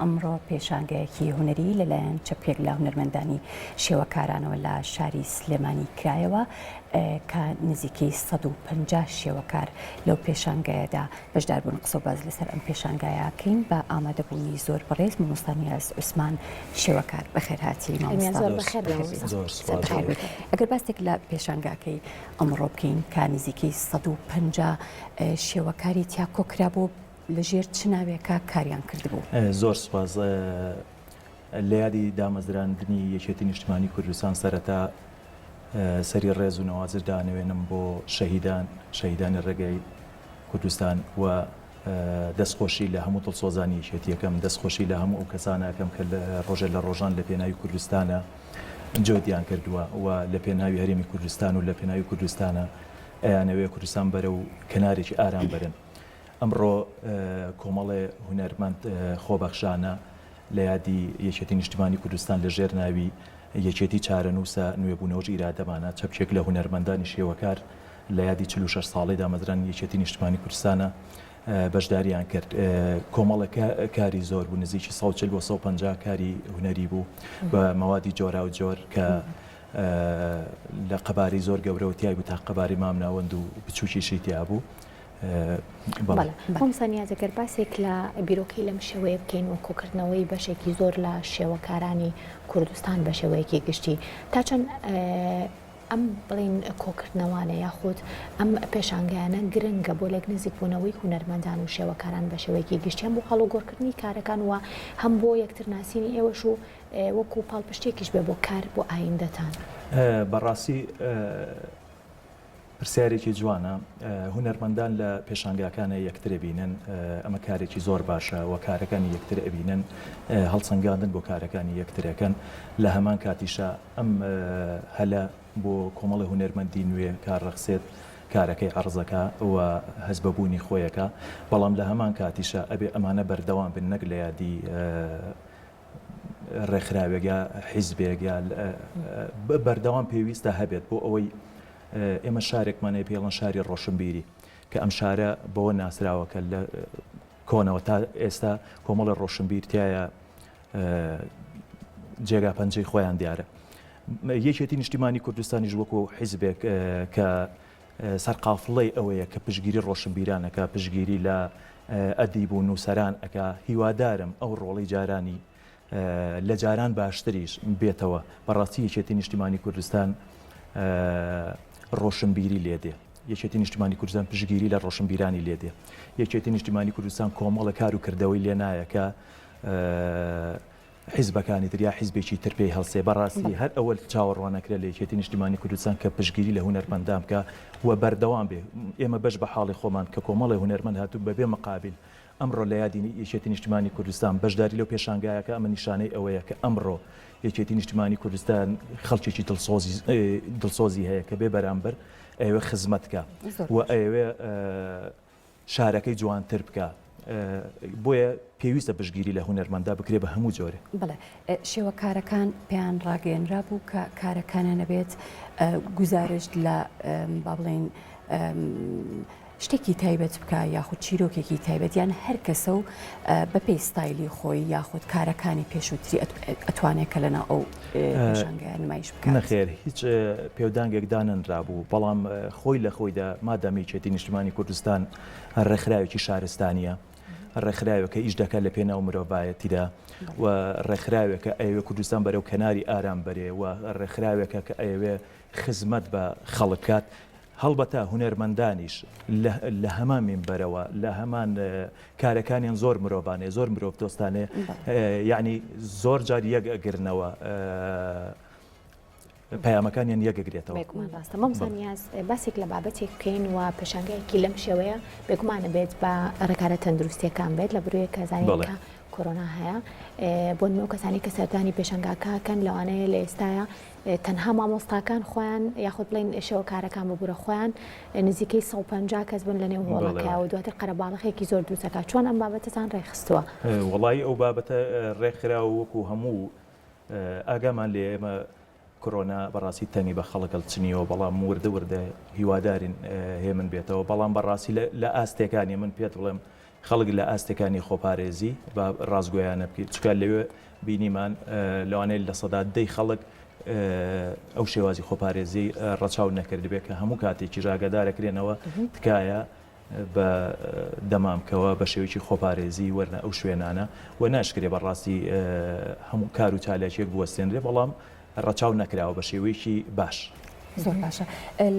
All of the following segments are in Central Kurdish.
ئەمڕۆ پێشانگەیەکی هوەری لەلایەن چەپێک لە هونەرمەندانی شێوەکارانەوە لە شاری سلێمانی کرایەوە کە نزیکەی 150 شێوەکار لەو پێشانگایەدا بەشدار بوون. قسە و باز لەسەر ئەم پێشانگایەکەین بە ئامادەبوونی زۆر بەڕێز مامۆستا نیاز عوسمان شێوەکار. بەخێر هاتی مامۆستا. ئەگەر باستێک لە پێشانگاکەی ئەمڕۆ بکەین کە نزیکەی 150 شێوەکاری تیا کۆکرا بوو لەژێر چ ناوێکە کاریان کردبوو؟ زۆر سوپاس. لە یادی دامەزراندنی یەکێتی نیشتیمانی کوردستان سەرەتا سەری ڕێز و نەوازر دانەوێنم بۆ شەهیدانی ڕێگای کوردستان و دەستخۆشی لە هەموو دڵسۆزانی یەکێتیەکەم، دەستخۆشی لە هەموو ئەو کەسانەکەم کە ڕۆژە لە ڕۆژان لە پێناوی کوردستانە جۆدیان کردووە و لە پێناوی هەرێمی کوردستان و لە پێناوی کوردستانە ئەیانەوێ کوردستان بەرە و کەنارێکی ئارام برن. ئەمڕۆ کۆمەڵێ هونەرمەند خۆبەخشانە لە یادی یەکێتی نیشتیمانی کوردستان لە ژێر ناوی یەکێتی چارەنووسە نوێبوونەوەی ئیرادەمانە چەپکێک لە هونەرمەندانی شێوەکار لە یادی 46 ساڵی دامەزرانی یەکێتی نیشتیمانی کوردستانە بەشداریان کرد. کۆمەڵە کاری زۆر بوو، نزیکی 140 بۆ 150 کاری هونەری بوو بە مەوادی جۆرا و جۆر کە لە قەباری زۆر گەورەوەتیای بوو تا قەباری مامناوەند و بچووکیشی تیا بوو. مامۆستا نیاز ئەگەر باسێک لە بیرۆکەی لەم شێوەیە بکەین و کۆکردنەوەی بەشێکی زۆر لە شێوەکارانی کوردستان بە شێوەیەکی گشتی تا چەند ئەم بڵین کۆکردنەوانە یاخود ئەم پێشانگایانە گرنگە بۆ لەک نزیک بوونەوەی هونەرمەندان و شێوەکاران بە شێوەیەکی گشتیان بۆ هەڵوگۆڕکردنی کارەکان وە هەم بۆ یەکترناسینی ئێوەش و وەکو پاڵپشتێکیش بێ بۆ کار بۆ ئایندەتان. بەڕاستی پرسیارێکی جوانە. هونەرمەندان لە پێشانگاکانە یەکتر بینن، ئەمە کارێکی زۆر باشە و کارەکانی یەکتر ئەبینن، هەڵسەنگاندن بۆ کارەکانی یەکترەکەن. لە هەمان کاتیشە ئەم هەلە بۆ کۆمەڵی هونەرمەندی نوێ کارڕەخسێت کارەکەی عەرزەکە و هەزبەبوونی خۆیەکە، بەڵام لە هەمان کاتیشە ئەبێ ئەمانە بەردەوام بن، نەک لە یادی ڕێکخراوێکە حیزبێکە بەردەوام پێویستە هەبێت بۆ ئەوەی ئێمە شارێکمانەیە پێڵەن شاری ڕۆشنبیری کە ئەم شارە بەوە ناسراوەکە لە کۆنەوە تا ئێستا کۆمەڵە ڕۆشنبیرتیایە جێگا پەنجەی خۆیان دیارە. یەکێتی نیشتیمانی کوردستانیش وەکو حیزبێک کە سەرقافڵەی ئەوەیە کە پشگیری ڕۆشنبیرانەکە، پشگیری لە ئەدیب و نووسەران ئەکا، هیوادارم ئەو ڕۆڵی جارانی لە جاران باشتریش بێتەوە. بەڕاستی یەکێتی نیشتیمانی کوردستان ڕۆشنبیری لێدێ، یەکێتی نیشتیمانی کوردستان پشگیری لە ڕۆشنبیرانی لێدێ، یەکێتی نیشتیمانی کوردستان کۆمەڵە کار و کردەوەی لێ نایە کە حیزبەکانی تریا حیزبێکی تر پێی هەڵسێ. بەڕاستی هەر ئەوە چاوەڕوانەکرێ لە یەکێتی نیشتیمانی کوردستان کە پشگیری لە هونەرمەندان بکە و بەردەوام بێ. ئێمە بەش بە حاڵی خۆمان کە کۆمەڵی هونەرمەند هاتوو بەبێ مەقابل ئەمڕۆ لە یادی یەکێتی نیشتیمانی کوردستان بەشداری لەو پێشانگایەکە ئەمە نیشانەی ئەوەیە کە ئەمڕۆ یەکێتی نیشتیمانی کوردستان خەڵکێکی دڵسۆزی هەیە کە بێ بەرامبەر ئەوێ خزمەتکە و ئەوێ شارەکەی جوانتر بکە. بۆیە پێویستە پشگیری لە هونەرمەندا بکرێ بە هەموو جۆرێ. بڵێ شێوەکارەکان پێیان ڕاگەیەنرا بوو کە کارەکانە نەبێت گزارش لە با بڵێن شتێکی تایبەت بکە یاخود چیرۆکێکی تایبەت یان هەر کەسە و بەپێی ستایلی خۆی یاخود کارەکانی پێشووتری ئەتوانێت کە لەنا ئەو پێشانگایە نمایش بکات؟ نەخێر، هیچ پێودانگێک دانەنرا بوو، بەڵام خۆی لە خۆیدا مادامی یەکێتی نیشتیمانی کوردستان ڕێکخراوێکی شارستانیە، ڕێکخراوێکە ئیش دەکات لە پێناو مرۆڤایەتیدا و ڕێکخراوێکە ئەوێ کوردستان بەرەو کەناری ئارام بەرێ و ڕێکخراوێکە کە ئەوێ خزمەت بە خەڵکات. هەڵبەتە هونەرمەندانیش لە هەمان منبەرەوە لە هەمان کارەکانیان زۆر مرۆڤانێ، زۆر مرۆڤ دۆستانێ، یعنی زۆر جار یەکگرنەوە پەیامەکانیان یەکگرێتەوە. ڕاستە. مامۆستا نیاز باسێک لە بابەتێک بکەین و پێشانگایەکی لەم شێوەیە بێگومانە بێت بە ڕێکارە تەندروستیەکان بێت لە برویە کەزانینکە کۆرۆنا هەیە بۆ نمەوە کەسانی کە سەردانی پێشانگاکەکەن لەوانەیە لە ئێستاە تەنها مامۆستاکان خۆیان یاخود بڵین شێوەکارەکان ببوورە خۆیان نزیکەی 150 کەس بن لە نێو هۆڵەکە و دواتر قەرەباڵغێکی زۆر دروستەکە. چۆن ئەم بابەتتان ڕێخستووە؟ وەڵی ئەو بابەتە ڕێکخراوە وەکو هەموو ئاگامان لێ ئێمە کۆرۆنا بەڕاستی تەنی بە خەڵکەڵ چنیەوە، بەڵام وردە هیوادارین هێمن بێتەوە، بەڵام بەڕاستی لە ئاستێکانی من پێت بڵێم خەڵک لە ئاستەکانی خۆپارێزی بە ڕازگۆیانە بکەیت چکە لەوێ بینیمان لەوانەیە لە سەدا دەی خەڵک ئەو شێوازی خۆپارێزی ڕەچاو نەکرد بێت کە هەموو کاتێکی ڕاگەدارەکرێنەوە تکایە بە دەمامکەوە بە شێوەیەکی خۆپارێزی وەرنە ئەو شوێنانە و ناشکرێ بەڕاستی هەموو کار و چالێکێک بوەستێنرێ بەڵام ڕەچاو نەکراوە بە شێوەیەکی باش. زۆر باشە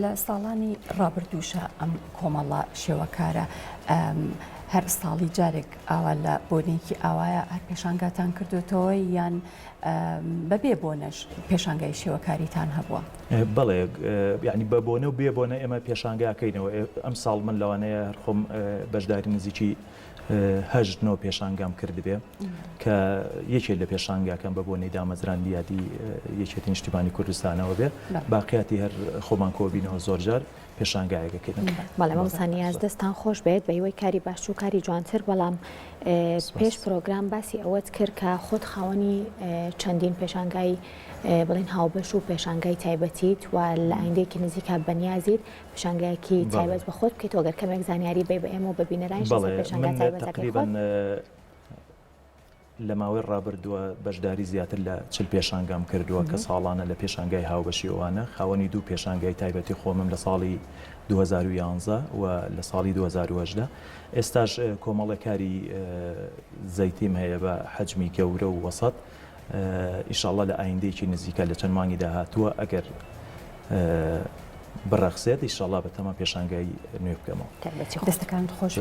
لە ساڵانی ڕابردووشە ئەم کۆمەڵە شێوەکارە هەر ساڵی جارێک ئاوا لە بۆنێکی ئاوایە هەر پێشانگاتان کردوتەوە یان بەبێ بۆنەش پێشانگای شێوەکاریتان هەبووە؟ بەڵێ یعنی بە بۆنە و بێ بۆنە ئێمە پێشانگاکەینەوە ئەم ساڵ من لەوانەیە هەرخۆم بەشداری نزیکی هەژنەوە پێشانگام کردبێ کە یەکێک لە پێشانگاکەم بە بۆنەی دامەزراندیاتی یەکێتی نیشتیمانی کوردستانەوە بێ باقیاتی هەر خۆمان کۆبینەوە زۆرجار پێشانگایەکەکردن. بەڵێ مەمسانیاز دەستان خۆش بێت بە هیوای کاری باش و کاری جوانتر بەڵام پێش پرۆگرام باسی ئەوەت کرد کە خۆت خاوەنی چەندین پێشانگای بڵێن هاوبەش و پێشانگای تایبەتیت و لە ئایندەیەکی نزیکا بەنیازیت پێشانگایەکی تایبەت بە خۆت بکەیت ئەگەر کەمێک زانیاری بێ بە ئێمە و بە بینەرانی پێشانگای تایبەتەکەی خۆت. لە ماوەی ڕابردووە بەشداری زیاتر لە 40 پێشانگام کردووە کە ساڵانە لە پێشانگای هاوبەشیەوانە خاوەنی دوو پێشانگای تایبەتی خۆمم لە ساڵی 2011 و لە ساڵی 2010 ئێستاش کۆمەڵەکاری زەیتیم هەیە بە حەجمی گەورە و وەسەط ئیشاڵڵا لە ئایندەیەکی نزیکە لە چەند مانگی داهاتووە ئەگەر بڕەخسێت ئیشاڵڵا بە تەمام پێشانگای نوێ بکەمەوە. دەستەکان خۆش